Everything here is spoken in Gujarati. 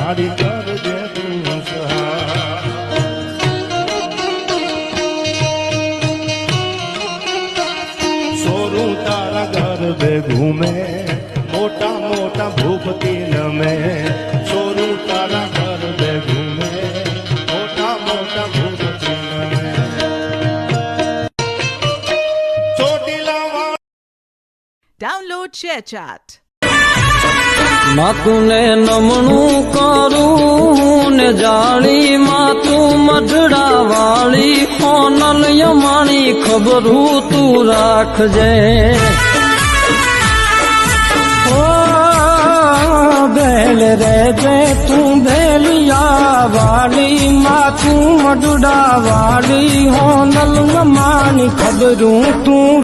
મારી કરજે તું સહાય સોરું તારા ગરબે ઘૂમે મોટા મોટા ભૂપતી નમે સોરું તારા ગરબે ઘૂમે મોટા મોટા ભૂપતી નમે ચોટીલા Download ShareChat. માતું ને નમણું કરું ને જાળી માતું મઢડા વાળી હોનલ યમાણી ખબરું તું રાખજે ઓ બેલ રેજે તું બેલિયા વાળી માતું મઢડા વાળી હોનલ યમાણી ખબરું તું